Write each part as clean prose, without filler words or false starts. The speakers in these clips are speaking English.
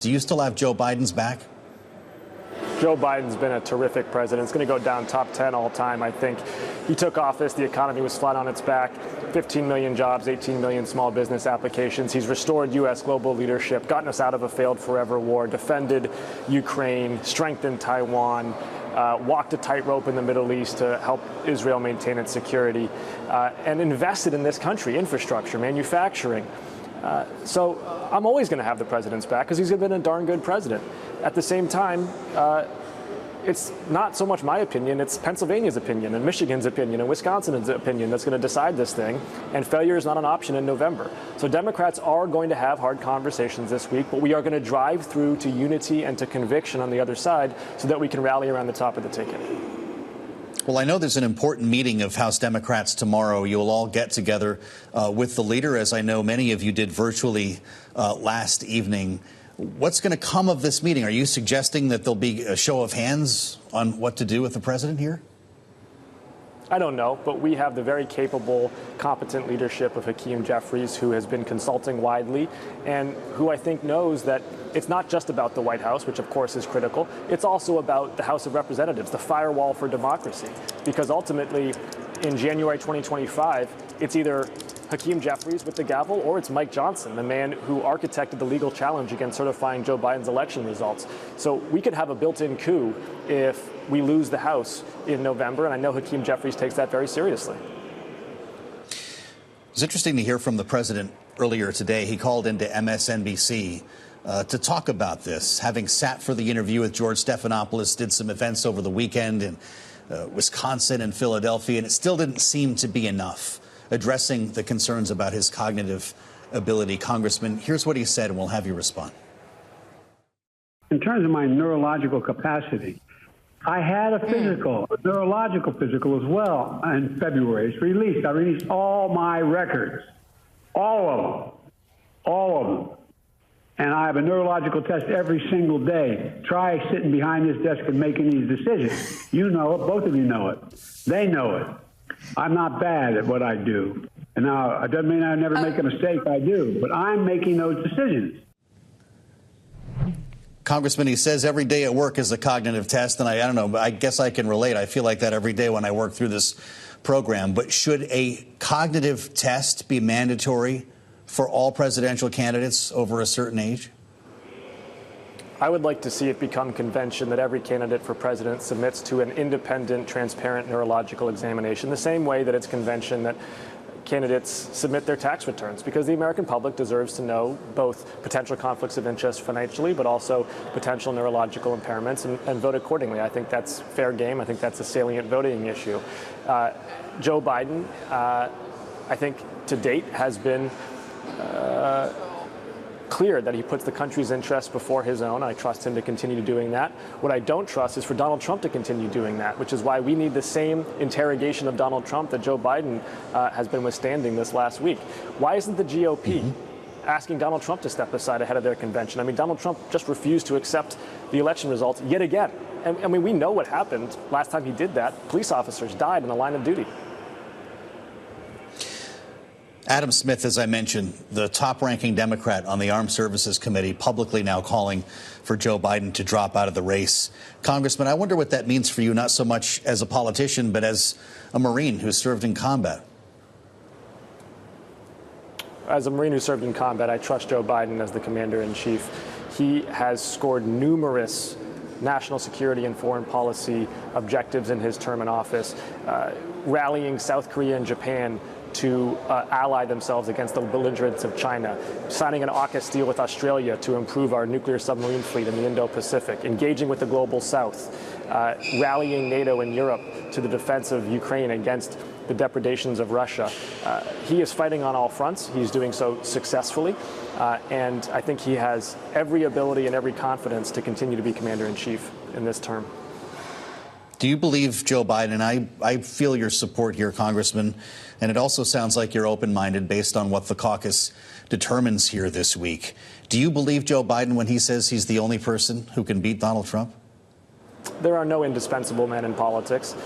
Do you still have Joe Biden's back? Joe Biden's been a terrific president. It's going to go down top 10 all time. I think he took office. The economy was flat on its back. 15 million jobs, 18 million small business applications. He's restored U.S. global leadership, gotten us out of a failed forever war, defended Ukraine, strengthened Taiwan, walked a tightrope in the Middle East to help Israel maintain its security, and invested in this country, infrastructure, manufacturing. So I'm always going to have the president's back because he's been a darn good president. At the same time, it's not so much my opinion, it's Pennsylvania's opinion and Michigan's opinion and Wisconsin's opinion that's going to decide this thing, and failure is not an option in November. So Democrats are going to have hard conversations this week, but we are going to drive through to unity and to conviction on the other side so that we can rally around the top of the ticket. Well, I know there's an important meeting of House Democrats tomorrow. You'll all get together with the leader, as I know many of you did virtually last evening. What's going to come of this meeting? Are you suggesting that there'll be a show of hands on what to do with the president here? I don't know, but we have the very capable, competent leadership of Hakeem Jeffries, who has been consulting widely and who I think knows that it's not just about the White House, which of course is critical. It's also about the House of Representatives, the firewall for democracy, because ultimately in January 2025, it's either Hakeem Jeffries with the gavel, or it's Mike Johnson, the man who architected the legal challenge against certifying Joe Biden's election results. So we could have a built-in coup if we lose the House in November, and I know Hakeem Jeffries takes that very seriously. It's interesting to hear from the president earlier today. He called into MSNBC to talk about this, having sat for the interview with George Stephanopoulos, did some events over the weekend in Wisconsin and Philadelphia, and it still didn't seem to be enough addressing the concerns about his cognitive ability. Congressman, here's what he said, and we'll have you respond. In terms of my neurological capacity, I had a physical, a neurological physical as well in February. It's released. I released all my records, all of them. And I have a neurological test every single day. Try sitting behind this desk and making these decisions. You know it. Both of you know it. They know it. I'm not bad at what I do. And now, it doesn't mean I never make a mistake. I do. But I'm making those decisions. Congressman, he says every day at work is a cognitive test. And I don't know, I guess I can relate. I feel like that every day when I work through this program. But should a cognitive test be mandatory for all presidential candidates over a certain age? I would like to see it become convention that every candidate for president submits to an independent, transparent neurological examination, the same way that it's convention that candidates submit their tax returns, because the American public deserves to know both potential conflicts of interest financially, but also potential neurological impairments, and vote accordingly. I think that's fair game. I think that's a salient voting issue. Joe Biden, I think to date, has been clear that he puts the country's interests before his own. I trust him to continue doing that. What I don't trust is for Donald Trump to continue doing that, which is why we need the same interrogation of Donald Trump that Joe Biden has been withstanding this last week. Why isn't the GOP asking Donald Trump to step aside ahead of their convention? I mean, Donald Trump just refused to accept the election results yet again. And I mean, we know what happened last time he did that. Police officers died in the line of duty. Adam Smith, as I mentioned, the top-ranking Democrat on the Armed Services Committee, publicly now calling for Joe Biden to drop out of the race. Congressman, I wonder what that means for you, not so much as a politician, but as a Marine who served in combat. As a Marine who served in combat, I trust Joe Biden as the commander-in-chief. He has scored numerous national security and foreign policy objectives in his term in office, rallying South Korea and Japan to ally themselves against the belligerents of China, signing an AUKUS deal with Australia to improve our nuclear submarine fleet in the Indo-Pacific, engaging with the global South, rallying NATO and Europe to the defense of Ukraine against the depredations of Russia. He is fighting on all fronts. He's doing so successfully, and I think he has every ability and every confidence to continue to be commander-in-chief in this term. Do you believe Joe Biden? I feel your support here, Congressman, and it also sounds like you're open-minded based on what the caucus determines here this week. Do you believe Joe Biden when he says he's the only person who can beat Donald Trump? There are no indispensable men in politics,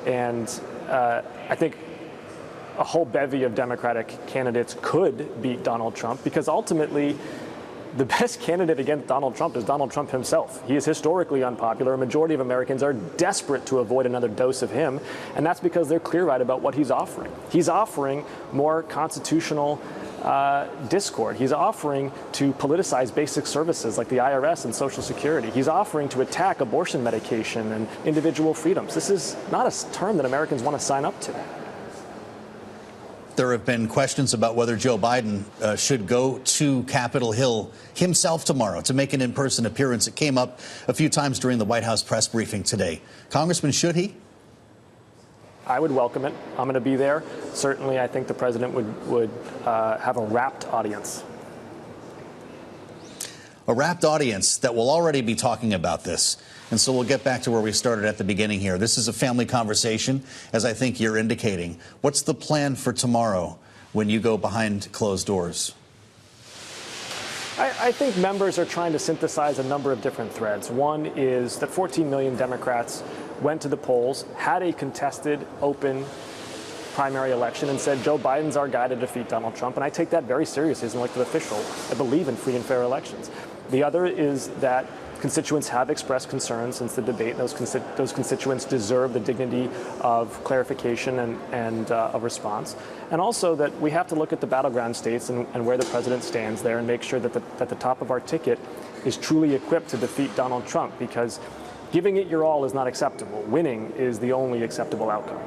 and I think a whole bevy of Democratic candidates could beat Donald Trump, because ultimately the best candidate against Donald Trump is Donald Trump himself. He is historically unpopular. A majority of Americans are desperate to avoid another dose of him, and that's because they're clear-eyed about what he's offering. He's offering more constitutional discord. He's offering to politicize basic services like the IRS and Social Security. He's offering to attack abortion medication and individual freedoms. This is not a term that Americans want to sign up to. There have been questions about whether Joe Biden should go to Capitol Hill himself tomorrow to make an in-person appearance. It came up a few times during the White House press briefing today. Congressman, should he? I would welcome it. I'm going to be there. Certainly, I think the president would have a rapt audience. A rapt audience that will already be talking about this. And so we'll get back to where we started at the beginning here. This is a family conversation, as I think you're indicating. What's the plan for tomorrow when you go behind closed doors? I think members are trying to synthesize a number of different threads. One is that 14 million Democrats went to the polls, had a contested, open primary election, and said Joe Biden's our guy to defeat Donald Trump. And I take that very seriously as an elected official. I believe in free and fair elections. The other is that constituents have expressed concerns since the debate. Those constituents deserve the dignity of clarification and of response. And also that we have to look at the battleground states and where the president stands there and make sure that the top of our ticket is truly equipped to defeat Donald Trump, because giving it your all is not acceptable. Winning is the only acceptable outcome.